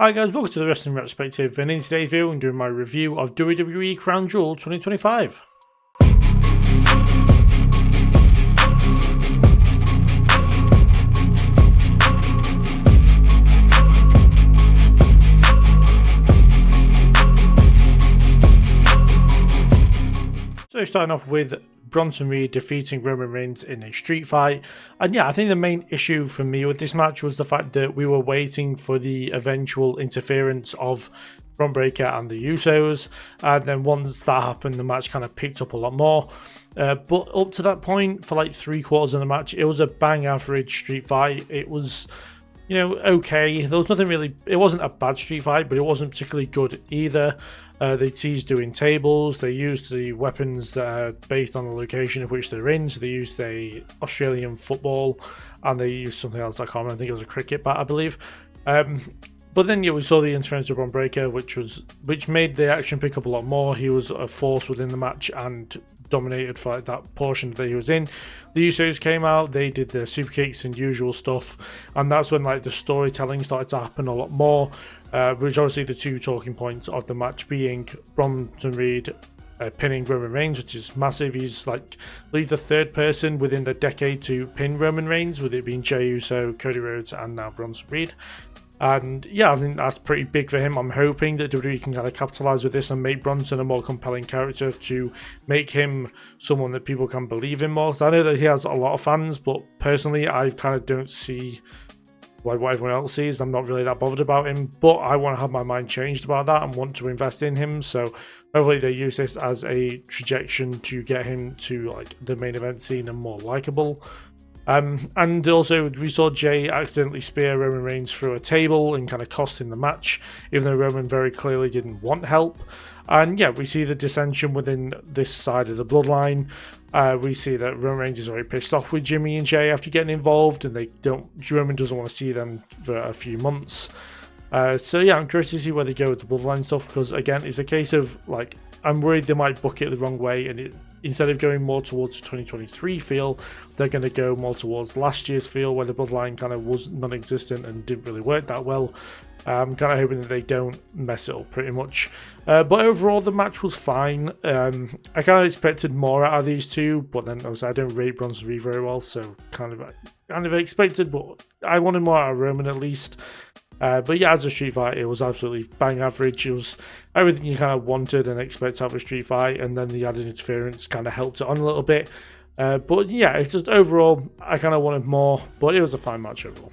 Hi guys, welcome to the Wrestling Retrospective, and in today's video I'm doing my review of WWE Crown Jewel 2025. So starting off with Bronson Reed defeating Roman Reigns in a street fight. And yeah, I think the main issue for me with this match was the fact that we were waiting for the eventual interference of Bron Breakker and the Usos. And then once that happened, the match kind of picked up a lot more. But up to that point, for like 3/4 of the match, it was a bang average street fight. It was, okay. There was nothing really, it wasn't a bad street fight, but it wasn't particularly good either. They teased doing tables, they used the weapons that are based on the location of which they're in, so they used a Australian football, and they used something else, I can't remember, I think it was a cricket bat, I believe. But then we saw the interference of Bron Breakker, which made the action pick up a lot more. He was a force within the match and dominated for that portion that he was in. The Usos came out, they did their super kicks and usual stuff, and that's when the storytelling started to happen a lot more, which obviously the two talking points of the match being Bronson Reed pinning Roman Reigns, which is massive. He's the third person within the decade to pin Roman Reigns, with it being Jey Uso, Cody Rhodes, and now Bronson Reed. And yeah, I think that's pretty big for him. I'm hoping that WWE can kind of capitalize with this and make Bronson a more compelling character to make him someone that people can believe in more. So I know that he has a lot of fans, but personally, I kind of don't see what everyone else sees. I'm not really that bothered about him, but I want to have my mind changed about that and want to invest in him. So hopefully they use this as a trajectory to get him to the main event scene and more likable. And also, we saw Jey accidentally spear Roman Reigns through a table and kind of cost him the match, even though Roman very clearly didn't want help. And yeah, we see the dissension within this side of the bloodline. We see that Roman Reigns is very pissed off with Jimmy and Jey after getting involved, and Roman doesn't want to see them for a few months. So yeah, I'm curious to see where they go with the bloodline stuff, because again, it's a case of I'm worried they might book it the wrong way, and instead of going more towards the 2023 feel, they're going to go more towards last year's feel, where the bloodline kind of was non-existent and didn't really work that well. I'm kind of hoping that they don't mess it up pretty much. But overall, the match was fine. I kind of expected more out of these two, but then obviously I don't rate Bronson Reed very well, so kind of expected, but I wanted more out of Roman at least. But yeah, as a street fight, it was absolutely bang average. It was everything you kind of wanted and expect out of a street fight, and then the added interference kind of helped it on a little bit. But yeah, it's just overall, I kind of wanted more, but it was a fine match overall.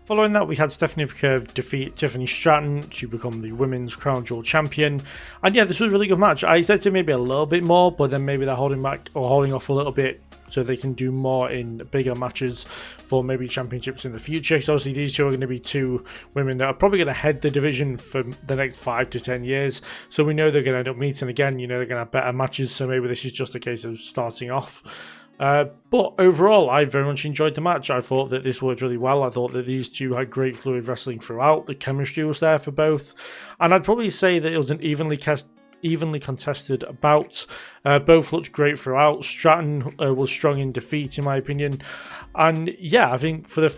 Following that, we had Stephanie Vaquer defeat Tiffany Stratton to become the Women's Crown Jewel champion. And yeah, this was a really good match. I expected maybe a little bit more, but then maybe they're holding back or holding off a little bit so they can do more in bigger matches for maybe championships in the future. So obviously these two are going to be two women that are probably going to head the division for the next 5 to 10 years. So we know they're going to end up meeting again. They're going to have better matches. So maybe this is just a case of starting off. But overall, I very much enjoyed the match. I thought that this worked really well. I thought that these two had great fluid wrestling throughout. The chemistry was there for both. And I'd probably say that it was an evenly contested bout. Both looked great throughout. Stratton was strong in defeat, in my opinion. And yeah, I think for her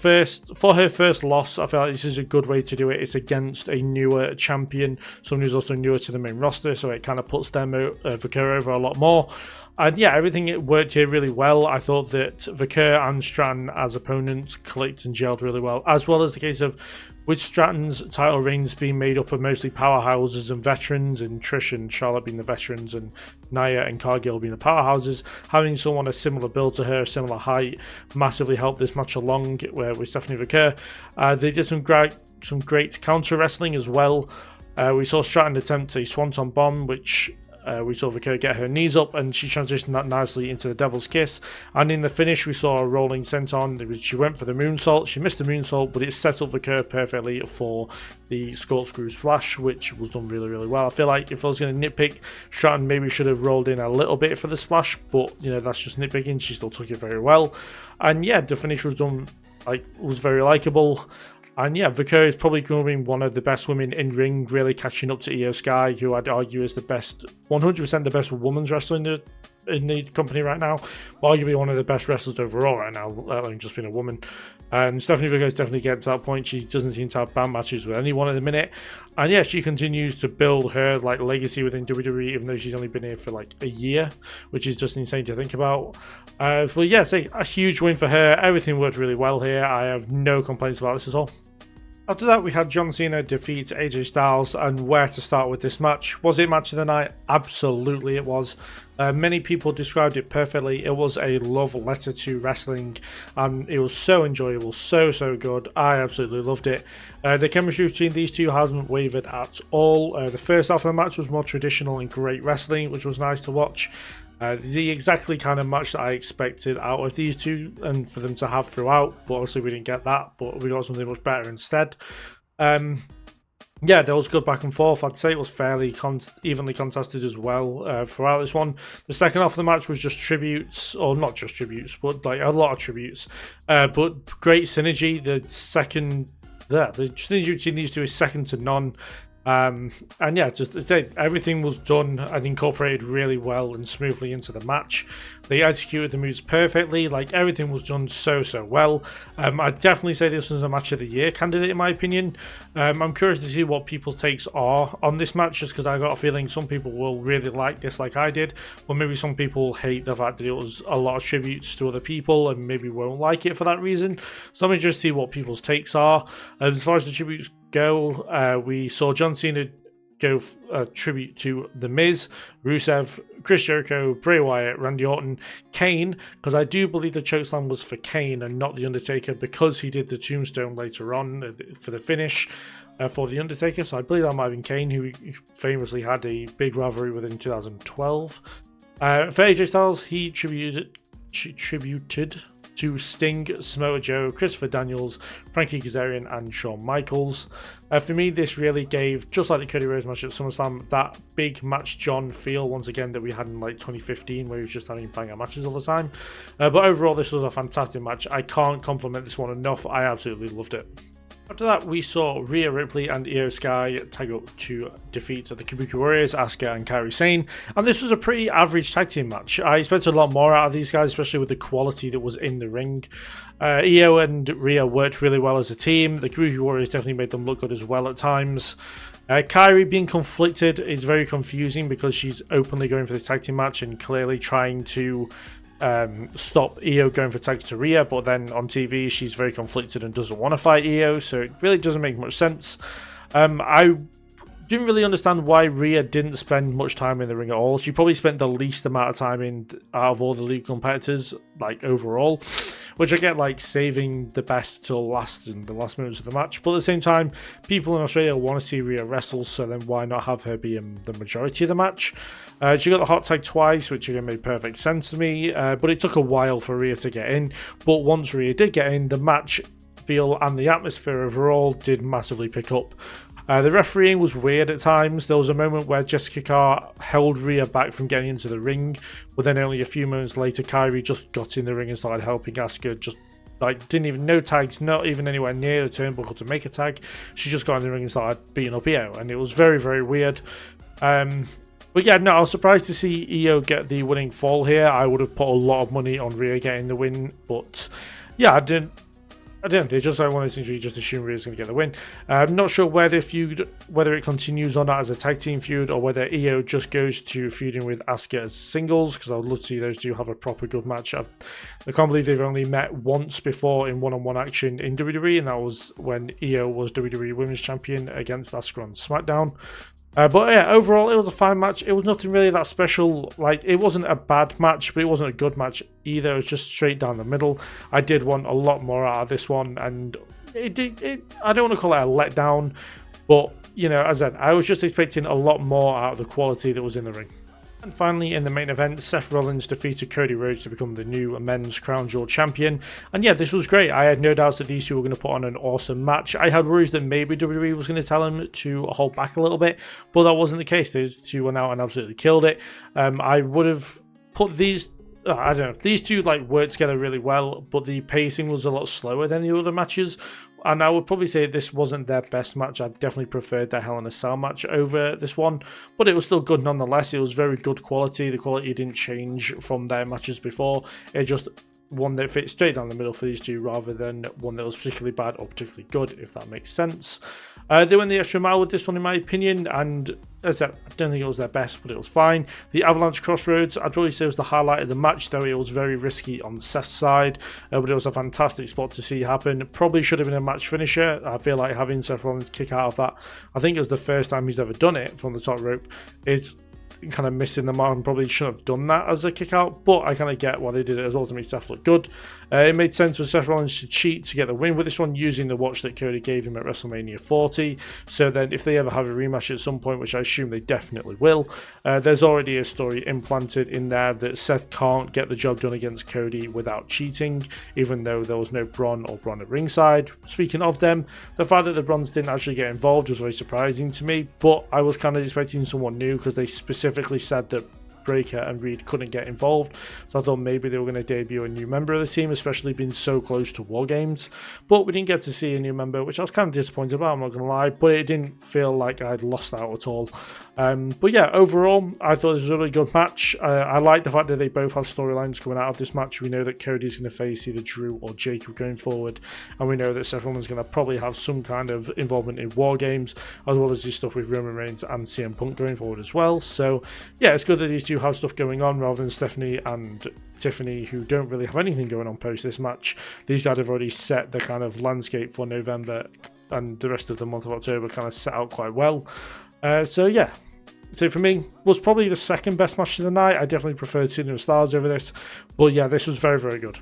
first loss, I feel like this is a good way to do it. It's against a newer champion, someone who's also newer to the main roster, so it kind of puts them Vaquer over a lot more. And yeah, everything worked here really well. I thought that Vaquer and Stratton as opponents clicked and gelled really well, as well as the case of with Stratton's title reigns being made up of mostly powerhouses and veterans, and Trish and Charlotte being the veterans, and Nia and Cargill being the powerhouses, having someone a similar build to her, similar height, massively helped this match along with Stephanie Vaquer. They did some great counter wrestling as well. We saw Stratton attempt a swanton bomb, which we saw Vaquer get her knees up, and she transitioned that nicely into the Devil's Kiss. And in the finish, we saw a rolling senton. She went for the moonsault. She missed the moonsault, but it set up Vaquer perfectly for the corkscrew splash, which was done really, really well. I feel like if I was going to nitpick, Stratton maybe should have rolled in a little bit for the splash, but that's just nitpicking. She still took it very well. And yeah, the finish was done, was very likable. And yeah, Vaquer is probably going to be one of the best women in ring, really catching up to Io Sky, who I'd argue is the best, 100% the best women's wrestler in the in the company right now, but arguably one of the best wrestlers overall right now, let alone just being a woman. And Stephanie Viggo's definitely getting to that point. She doesn't seem to have bad matches with anyone at the minute. And yeah, she continues to build her like legacy within WWE, even though she's only been here for like a year, which is just insane to think about. But yeah, say a huge win for her. Everything worked really well here. I have no complaints about this at all. After that, we had John Cena defeat AJ Styles, and where to start with this match? Was it match of the night? Absolutely it was. Many people described it perfectly. It was a love letter to wrestling, and it was so enjoyable, so good. I absolutely loved it. The chemistry between these two hasn't wavered at all. The first half of the match was more traditional and great wrestling, which was nice to watch. The exactly kind of match that I expected out of these two and for them to have throughout, but obviously we didn't get that, but we got something much better instead. Yeah, there was good back and forth. I'd say it was fairly evenly contested as well throughout this one. The second half of the match was just tributes, or not just tributes, but like a lot of tributes. But great synergy. The synergy between these two is second to none. And yeah, just everything was done and incorporated really well and smoothly into the match. They executed the moves perfectly, like everything was done so well. I'd definitely say this was a match of the year candidate in my opinion. I'm curious to see what people's takes are on this match, just because I got a feeling some people will really like this like I did, but maybe some people hate the fact that it was a lot of tributes to other people and maybe won't like it for that reason. So let me just see what people's takes are. As far as the tributes go, we saw John Cena go tribute to The Miz, Rusev, Chris Jericho, Bray Wyatt, Randy Orton, Kane, because I do believe the chokeslam was for Kane and not The Undertaker, because he did the tombstone later on for the finish for The Undertaker, so I believe that might have been Kane, who famously had a big rivalry with in 2012. For AJ Styles, he tributed to Sting, Samoa Joe, Christopher Daniels, Frankie Kazarian, and Shawn Michaels. For me, this really gave, just like the Cody Rhodes match at SummerSlam, that big match John feel once again that we had in like 2015, where he was just having banger matches all the time. But overall, this was a fantastic match. I can't compliment this one enough. I absolutely loved it. After that, we saw Rhea Ripley and Io Sky tag up to defeat the Kabuki Warriors, Asuka and Kairi Sane, and this was a pretty average tag team match. I expected a lot more out of these guys, especially with the quality that was in the ring. Io and Rhea worked really well as a team. The Kabuki Warriors definitely made them look good as well at times. Kairi being conflicted is very confusing because she's openly going for this tag team match and clearly trying to stop Io going for tags to Rhea, but then on TV she's very conflicted and doesn't want to fight Io, so it really doesn't make much sense. I didn't really understand why Rhea didn't spend much time in the ring at all. She probably spent the least amount of time out of all the league competitors, like overall, which I get, like saving the best till last in the last moments of the match. But at the same time, people in Australia want to see Rhea wrestle, so then why not have her be in the majority of the match? She got the hot tag twice, which again made perfect sense to me, but it took a while for Rhea to get in. But once Rhea did get in, the match feel and the atmosphere overall did massively pick up. The refereeing was weird at times. There was a moment where Jessica Carr held Rhea back from getting into the ring, but then only a few moments later, Kairi just got in the ring and started helping Asuka. Just like didn't even know tags, not even anywhere near the turnbuckle to make a tag. She just got in the ring and started beating up Io, and it was very weird. But yeah, no, I was surprised to see Io get the winning fall here. I would have put a lot of money on Rhea getting the win, but yeah, I didn't. It's just like one of those things where you just assume Rhea's going to get the win. I'm not sure whether it continues on as a tag team feud or whether Io just goes to feuding with Asuka as singles, because I would love to see those two have a proper good match. I can't believe they've only met once before in one-on-one action in WWE, and that was when Io was WWE Women's Champion against Asuka on SmackDown. But yeah, overall, it was a fine match. It was nothing really that special. Like, it wasn't a bad match, but it wasn't a good match either. It was just straight down the middle. I did want a lot more out of this one, and I don't want to call it a letdown, but, you know, as I said, I was just expecting a lot more out of the quality that was in the ring. And finally, in the main event, Seth Rollins defeated Cody Rhodes to become the new men's Crown Jewel champion. And yeah, this was great. I had no doubts that these two were going to put on an awesome match. I had worries that maybe WWE was going to tell them to hold back a little bit, but that wasn't the case. These two went out and absolutely killed it. I would have put these... I don't know, these two like worked together really well, but the pacing was a lot slower than the other matches. and I would probably say this wasn't their best match. I definitely preferred their Hell in a Cell match over this one, but it was still good nonetheless. It was very good quality. The quality didn't change from their matches before. It just one that fits straight down the middle for these two rather than one that was particularly bad or particularly good, if that makes sense. They went the extra mile with this one in my opinion, and as I said, I don't think it was their best, but it was fine. The Avalanche Crossroads, I'd probably say was the highlight of the match, though it was very risky on Seth's side, but it was a fantastic spot to see happen. Probably should have been a match finisher. I feel like having Seth Rollins kick out of that, I think it was the first time he's ever done it from the top rope, is kind of missing the mark and probably shouldn't have done that as a kick out, but I kind of get why they did it as well to make Seth look good. It made sense for Seth Rollins to cheat to get the win with this one using the watch that Cody gave him at WrestleMania 40, so then if they ever have a rematch at some point, which I assume they definitely will, there's already a story implanted in there that Seth can't get the job done against Cody without cheating, even though there was no Braun or Braun at ringside. Speaking of them, the fact that the Brons didn't actually get involved was very surprising to me, but I was kind of expecting someone new because they specifically said that Breaker and Reed couldn't get involved, so I thought maybe they were going to debut a new member of the team, especially being so close to War Games, but we didn't get to see a new member, which I was kind of disappointed about, I'm not going to lie, but it didn't feel like I'd lost out at all. But yeah, overall, I thought this was a really good match. I like the fact that they both have storylines coming out of this match. We know that Cody's going to face either Drew or Jacob going forward, and we know that Seth Rollins is going to probably have some kind of involvement in War Games, as well as his stuff with Roman Reigns and CM Punk going forward as well. So yeah, it's good that these two have stuff going on rather than Stephanie and Tiffany, who don't really have anything going on post this match. These guys have already set the kind of landscape for November, and the rest of the month of October kind of set out quite well. So yeah, so for me, was probably the second best match of the night. I definitely preferred Cena of Stars over this, but yeah, this was very, very good.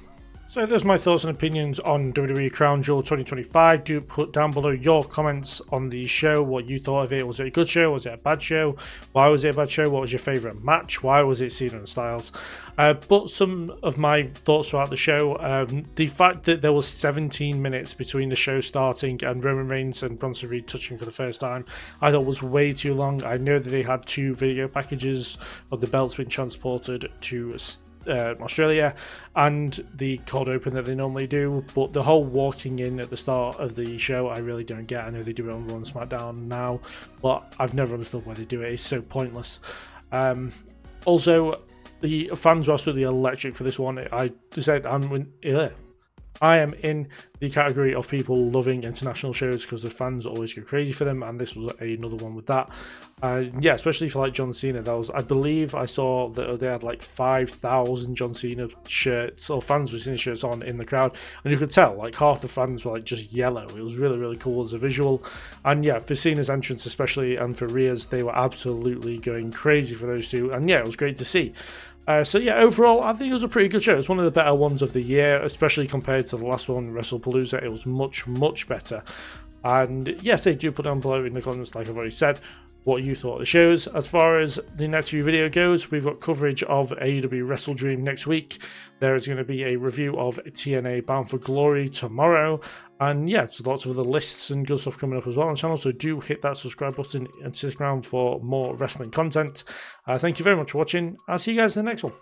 So there's my thoughts and opinions on WWE Crown Jewel 2025. Do put down below your comments on the show, what you thought of it. Was it a good show? Was it a bad show? Why was it a bad show? What was your favourite match? Why was it Cena and Styles? But some of my thoughts throughout the show, the fact that there was 17 minutes between the show starting and Roman Reigns and Bronson Reed touching for the first time, I thought was way too long. I know that they had 2 video packages of the belts being transported to Australia and the cold open that they normally do, but the whole walking in at the start of the show I really don't get. I know they do it on Raw and SmackDown now, but I've never understood why they do it. It's so pointless. Also, the fans were absolutely electric for this one. I said I am in the category of people loving international shows because the fans always go crazy for them, and this was another one with that. Yeah, especially for like John Cena. That was, I believe I saw that they had like 5,000 John Cena shirts or fans with Cena shirts on in the crowd, and you could tell like half the fans were like just yellow. It was really, really cool as a visual. And yeah, for Cena's entrance especially, and for Rhea's, they were absolutely going crazy for those two, and yeah, it was great to see. So yeah, overall, I think it was a pretty good show. It's one of the better ones of the year, especially compared to the last one, WrestlePalooza. It was much, much better. And yes, they do put down below in the comments, like I've already said, what you thought of the shows. As far as the next few video goes, we've got coverage of AEW Wrestle Dream next week. There is going to be a review of TNA Bound for Glory tomorrow. And yeah, so lots of other lists and good stuff coming up as well on the channel. So do hit that subscribe button and stick around for more wrestling content. Thank you very much for watching. I'll see you guys in the next one.